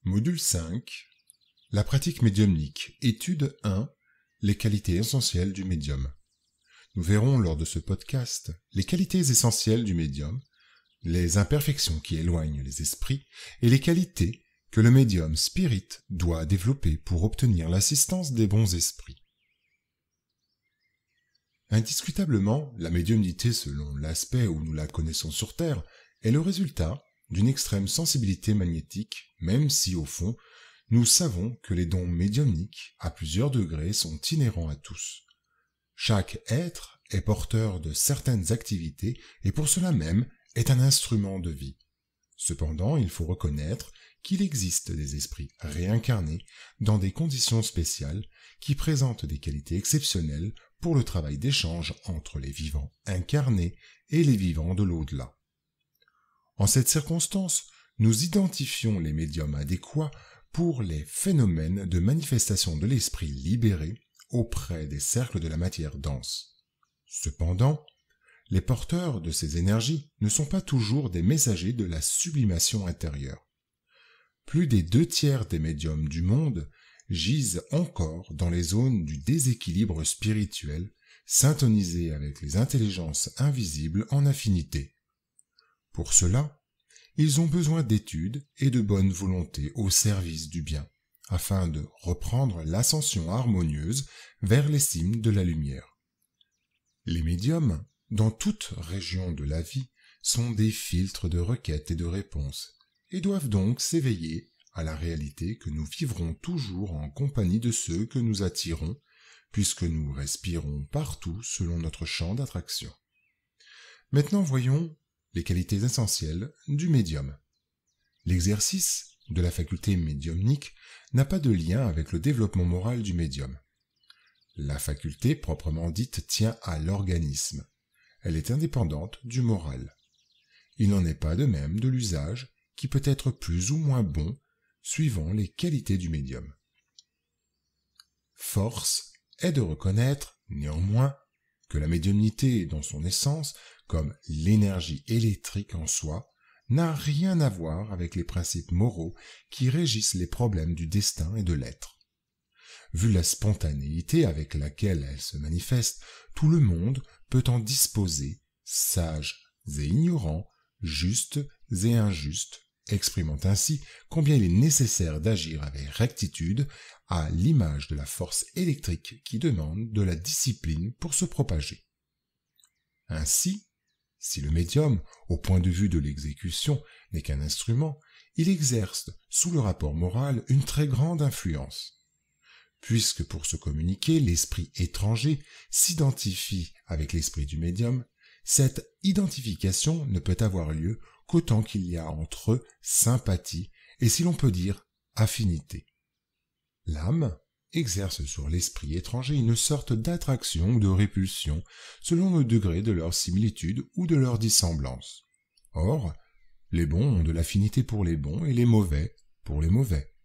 Module 5. La pratique médiumnique. Étude 1. Les qualités essentielles du médium. Nous verrons lors de ce podcast les qualités essentielles du médium, les imperfections qui éloignent les esprits et les qualités que le médium spirit doit développer pour obtenir l'assistance des bons esprits. Indiscutablement, la médiumnité, selon l'aspect où nous la connaissons sur Terre, est le résultat d'une extrême sensibilité magnétique, même si, au fond, nous savons que les dons médiumniques, à plusieurs degrés, sont inhérents à tous. Chaque être est porteur de certaines activités et pour cela même est un instrument de vie. Cependant, il faut reconnaître qu'il existe des esprits réincarnés dans des conditions spéciales qui présentent des qualités exceptionnelles pour le travail d'échange entre les vivants incarnés et les vivants de l'au-delà. En cette circonstance, nous identifions les médiums adéquats pour les phénomènes de manifestation de l'esprit libéré auprès des cercles de la matière dense. Cependant, les porteurs de ces énergies ne sont pas toujours des messagers de la sublimation intérieure. Plus des 2/3 des médiums du monde gisent encore dans les zones du déséquilibre spirituel, syntonisés avec les intelligences invisibles en affinité. Pour cela, ils ont besoin d'études et de bonne volonté au service du bien, afin de reprendre l'ascension harmonieuse vers les cimes de la lumière. Les médiums, dans toute région de la vie, sont des filtres de requêtes et de réponses, et doivent donc s'éveiller à la réalité que nous vivrons toujours en compagnie de ceux que nous attirons, puisque nous respirons partout selon notre champ d'attraction. Maintenant voyons les qualités essentielles du médium. L'exercice de la faculté médiumnique n'a pas de lien avec le développement moral du médium. La faculté proprement dite tient à l'organisme. Elle est indépendante du moral. Il n'en est pas de même de l'usage qui peut être plus ou moins bon suivant les qualités du médium. Force est de reconnaître, néanmoins, que la médiumnité dans son essence, comme l'énergie électrique en soi, n'a rien à voir avec les principes moraux qui régissent les problèmes du destin et de l'être. Vu la spontanéité avec laquelle elle se manifeste, tout le monde peut en disposer, sages et ignorants, justes et injustes, exprimant ainsi combien il est nécessaire d'agir avec rectitude à l'image de la force électrique qui demande de la discipline pour se propager. Ainsi, si le médium, au point de vue de l'exécution, n'est qu'un instrument, il exerce, sous le rapport moral, une très grande influence. Puisque pour se communiquer, l'esprit étranger s'identifie avec l'esprit du médium, cette identification ne peut avoir lieu qu'autant qu'il y a entre eux sympathie et, si l'on peut dire, affinité. L'âme exerce sur l'esprit étranger une sorte d'attraction ou de répulsion selon le degré de leur similitude ou de leur dissemblance. Or, les bons ont de l'affinité pour les bons et les mauvais pour les mauvais.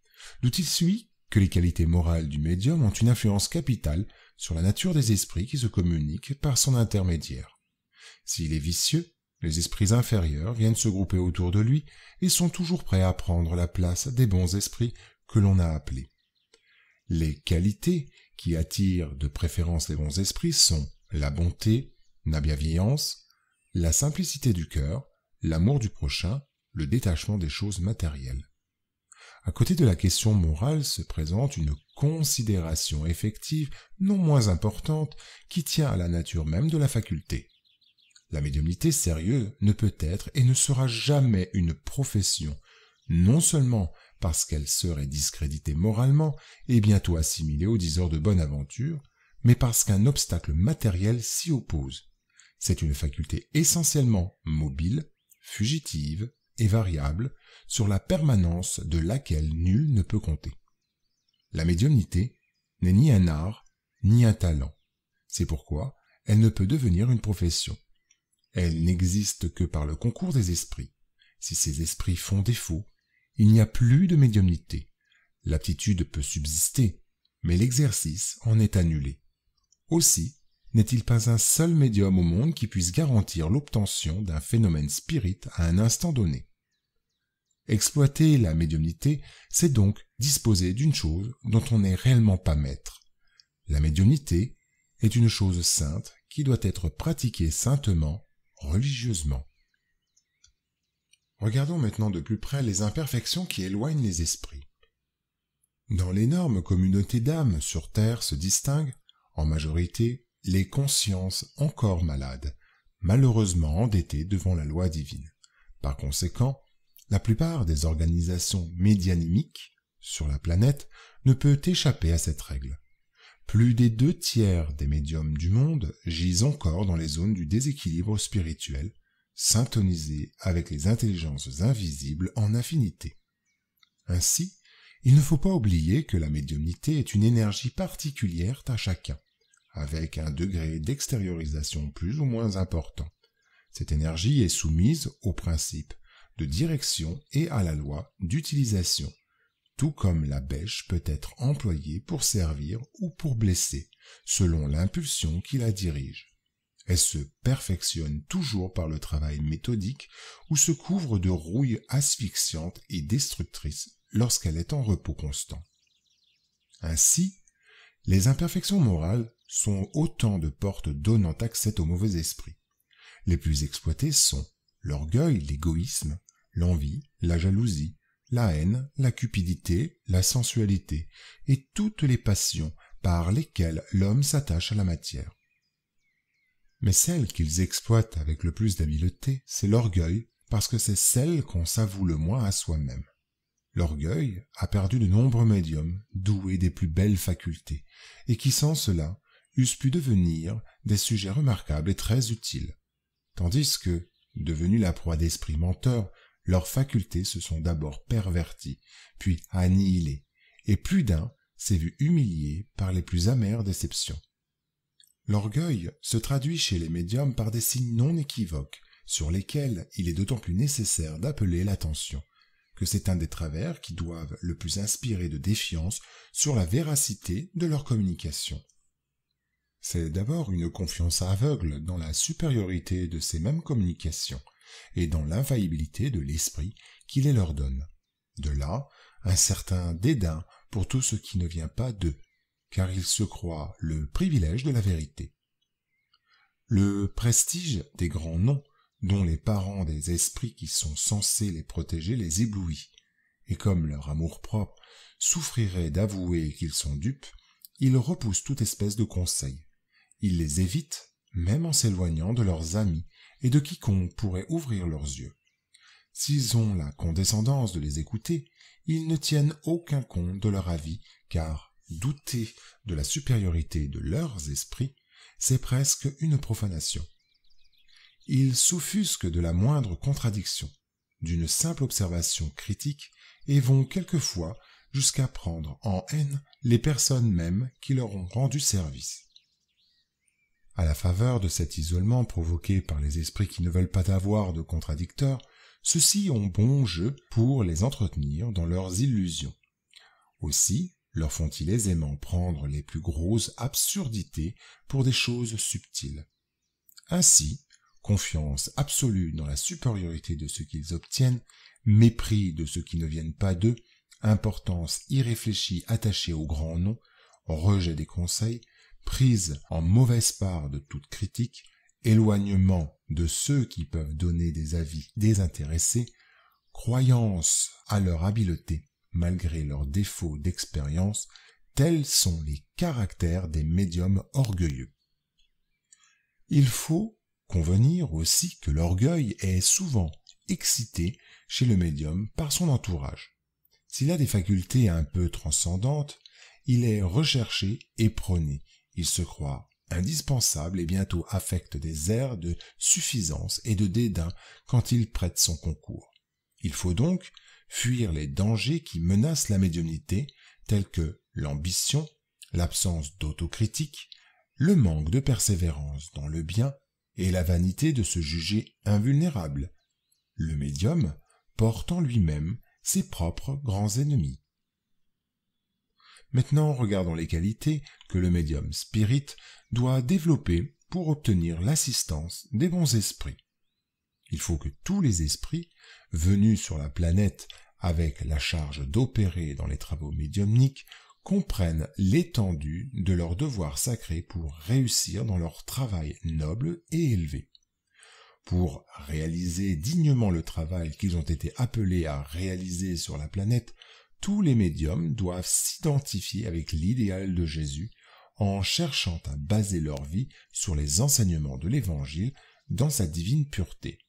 D'où il suit que les qualités morales du médium ont une influence capitale sur la nature des esprits qui se communiquent par son intermédiaire. S'il est vicieux, les esprits inférieurs viennent se grouper autour de lui et sont toujours prêts à prendre la place des bons esprits que l'on a appelés. Les qualités qui attirent de préférence les bons esprits sont la bonté, la bienveillance, la simplicité du cœur, l'amour du prochain, le détachement des choses matérielles. À côté de la question morale se présente une considération effective non moins importante qui tient à la nature même de la faculté. La médiumnité sérieuse ne peut être et ne sera jamais une profession, non seulement parce qu'elle serait discréditée moralement et bientôt assimilée aux diseurs de bonne aventure, mais parce qu'un obstacle matériel s'y oppose. C'est une faculté essentiellement mobile, fugitive et variable, sur la permanence de laquelle nul ne peut compter. La médiumnité n'est ni un art, ni un talent. C'est pourquoi elle ne peut devenir une profession. Elle n'existe que par le concours des esprits. Si ces esprits font défaut, il n'y a plus de médiumnité. L'aptitude peut subsister, mais l'exercice en est annulé. Aussi, n'est-il pas un seul médium au monde qui puisse garantir l'obtention d'un phénomène spirit à un instant donné. Exploiter la médiumnité, c'est donc disposer d'une chose dont on n'est réellement pas maître. La médiumnité est une chose sainte qui doit être pratiquée saintement, religieusement. Regardons maintenant de plus près les imperfections qui éloignent les esprits. Dans l'énorme communauté d'âmes sur Terre se distinguent, en majorité, les consciences encore malades, malheureusement endettées devant la loi divine. Par conséquent, la plupart des organisations médianimiques sur la planète ne peut échapper à cette règle. Plus des 2/3 des médiums du monde gisent encore dans les zones du déséquilibre spirituel, syntonisés avec les intelligences invisibles en infinité. Ainsi, il ne faut pas oublier que la médiumnité est une énergie particulière à chacun, avec un degré d'extériorisation plus ou moins important. Cette énergie est soumise aux principes de direction et à la loi d'utilisation, tout comme la bêche peut être employée pour servir ou pour blesser, selon l'impulsion qui la dirige. Elle se perfectionne toujours par le travail méthodique ou se couvre de rouille asphyxiante et destructrice lorsqu'elle est en repos constant. Ainsi, les imperfections morales sont autant de portes donnant accès aux mauvais esprits. Les plus exploitées sont l'orgueil, l'égoïsme, l'envie, la jalousie, la haine, la cupidité, la sensualité et toutes les passions par lesquelles l'homme s'attache à la matière. Mais celle qu'ils exploitent avec le plus d'habileté, c'est l'orgueil, parce que c'est celle qu'on s'avoue le moins à soi-même. L'orgueil a perdu de nombreux médiums, doués des plus belles facultés, et qui sans cela eussent pu devenir des sujets remarquables et très utiles. Tandis que, devenus la proie d'esprits menteurs, leurs facultés se sont d'abord perverties, puis annihilées, et plus d'un s'est vu humilié par les plus amères déceptions. L'orgueil se traduit chez les médiums par des signes non équivoques, sur lesquels il est d'autant plus nécessaire d'appeler l'attention, que c'est un des travers qui doivent le plus inspirer de défiance sur la véracité de leur communication. C'est d'abord une confiance aveugle dans la supériorité de ces mêmes communications, et dans l'infaillibilité de l'esprit qui les leur donne. De là, un certain dédain pour tout ce qui ne vient pas d'eux, car ils se croient le privilège de la vérité. Le prestige des grands noms, dont les parents des esprits qui sont censés les protéger les éblouit, et comme leur amour-propre souffrirait d'avouer qu'ils sont dupes, ils repoussent toute espèce de conseil. Ils les évitent, même en s'éloignant de leurs amis et de quiconque pourrait ouvrir leurs yeux. S'ils ont la condescendance de les écouter, ils ne tiennent aucun compte de leur avis, car douter de la supériorité de leurs esprits, c'est presque une profanation. Ils s'offusquent de la moindre contradiction, d'une simple observation critique, et vont quelquefois jusqu'à prendre en haine les personnes mêmes qui leur ont rendu service. À la faveur de cet isolement provoqué par les esprits qui ne veulent pas avoir de contradicteurs, ceux-ci ont bon jeu pour les entretenir dans leurs illusions. Aussi leur font-ils aisément prendre les plus grosses absurdités pour des choses subtiles. Ainsi, confiance absolue dans la supériorité de ce qu'ils obtiennent, mépris de ceux qui ne viennent pas d'eux, importance irréfléchie attachée aux grands noms, rejet des conseils, prise en mauvaise part de toute critique, éloignement de ceux qui peuvent donner des avis désintéressés, croyance à leur habileté malgré leurs défauts d'expérience, tels sont les caractères des médiums orgueilleux. Il faut convenir aussi que l'orgueil est souvent excité chez le médium par son entourage. S'il a des facultés un peu transcendantes, il est recherché et prôné. Il se croit indispensable et bientôt affecte des airs de suffisance et de dédain quand il prête son concours. Il faut donc fuir les dangers qui menacent la médiumnité, tels que l'ambition, l'absence d'autocritique, le manque de persévérance dans le bien et la vanité de se juger invulnérable. Le médium porte en lui-même ses propres grands ennemis. Maintenant, regardons les qualités que le médium spirit doit développer pour obtenir l'assistance des bons esprits. Il faut que tous les esprits venus sur la planète avec la charge d'opérer dans les travaux médiumniques comprennent l'étendue de leur devoir sacré pour réussir dans leur travail noble et élevé. Pour réaliser dignement le travail qu'ils ont été appelés à réaliser sur la planète, tous les médiums doivent s'identifier avec l'idéal de Jésus en cherchant à baser leur vie sur les enseignements de l'Évangile dans sa divine pureté.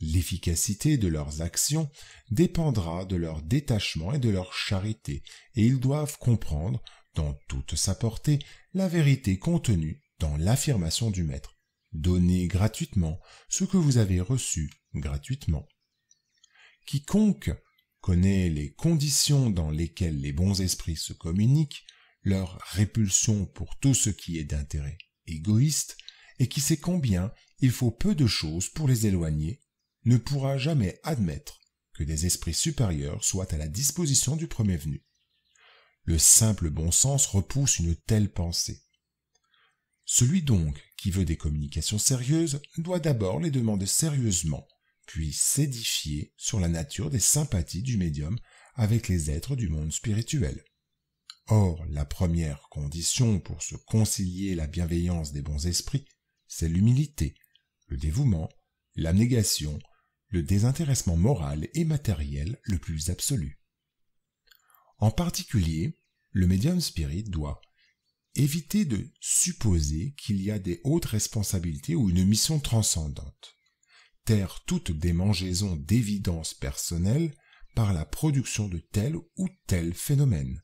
L'efficacité de leurs actions dépendra de leur détachement et de leur charité, et ils doivent comprendre, dans toute sa portée, la vérité contenue dans l'affirmation du Maître. Donnez gratuitement ce que vous avez reçu gratuitement. Quiconque connaît les conditions dans lesquelles les bons esprits se communiquent, leur répulsion pour tout ce qui est d'intérêt égoïste, et qui sait combien il faut peu de choses pour les éloigner, ne pourra jamais admettre que des esprits supérieurs soient à la disposition du premier venu. Le simple bon sens repousse une telle pensée. Celui donc qui veut des communications sérieuses doit d'abord les demander sérieusement, puis s'édifier sur la nature des sympathies du médium avec les êtres du monde spirituel. Or, la première condition pour se concilier la bienveillance des bons esprits, c'est l'humilité, le dévouement, l'abnégation, le désintéressement moral et matériel le plus absolu. En particulier, le médium spirit doit éviter de supposer qu'il y a des hautes responsabilités ou une mission transcendante, taire toute démangeaison d'évidence personnelle par la production de tel ou tel phénomène,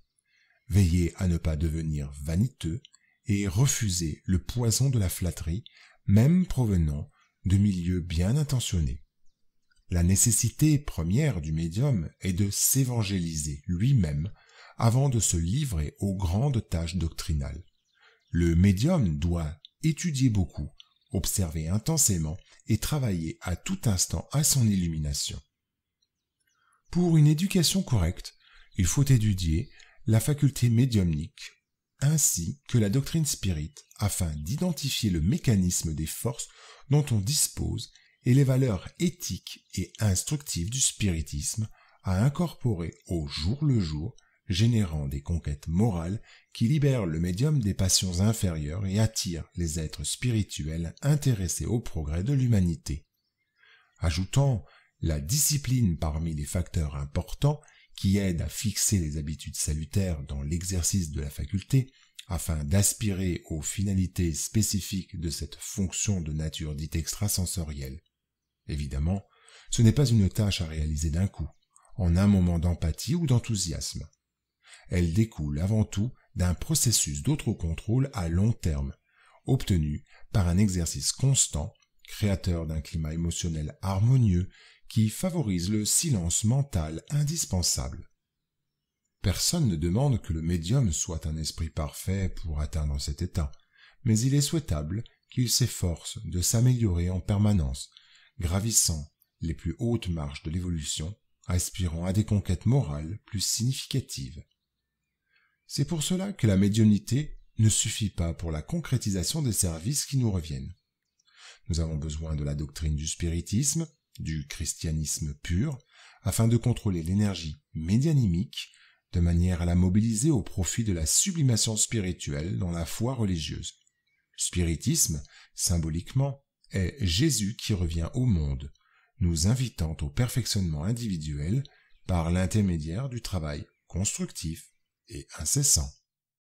veiller à ne pas devenir vaniteux et refuser le poison de la flatterie, même provenant de milieux bien intentionnés. La nécessité première du médium est de s'évangéliser lui-même avant de se livrer aux grandes tâches doctrinales. Le médium doit étudier beaucoup, observer intensément et travailler à tout instant à son illumination. Pour une éducation correcte, il faut étudier la faculté médiumnique ainsi que la doctrine spirit afin d'identifier le mécanisme des forces dont on dispose et les valeurs éthiques et instructives du spiritisme à incorporer au jour le jour, générant des conquêtes morales qui libèrent le médium des passions inférieures et attirent les êtres spirituels intéressés au progrès de l'humanité. Ajoutant la discipline parmi les facteurs importants qui aident à fixer les habitudes salutaires dans l'exercice de la faculté, afin d'aspirer aux finalités spécifiques de cette fonction de nature dite extrasensorielle. Évidemment, ce n'est pas une tâche à réaliser d'un coup, en un moment d'empathie ou d'enthousiasme. Elle découle avant tout d'un processus d'autocontrôle à long terme, obtenu par un exercice constant, créateur d'un climat émotionnel harmonieux qui favorise le silence mental indispensable. Personne ne demande que le médium soit un esprit parfait pour atteindre cet état, mais il est souhaitable qu'il s'efforce de s'améliorer en permanence, gravissant les plus hautes marches de l'évolution, aspirant à des conquêtes morales plus significatives. C'est pour cela que la médiumnité ne suffit pas pour la concrétisation des services qui nous reviennent. Nous avons besoin de la doctrine du spiritisme, du christianisme pur, afin de contrôler l'énergie médianimique, de manière à la mobiliser au profit de la sublimation spirituelle dans la foi religieuse. Le spiritisme, symboliquement, est Jésus qui revient au monde, nous invitant au perfectionnement individuel par l'intermédiaire du travail constructif et incessant.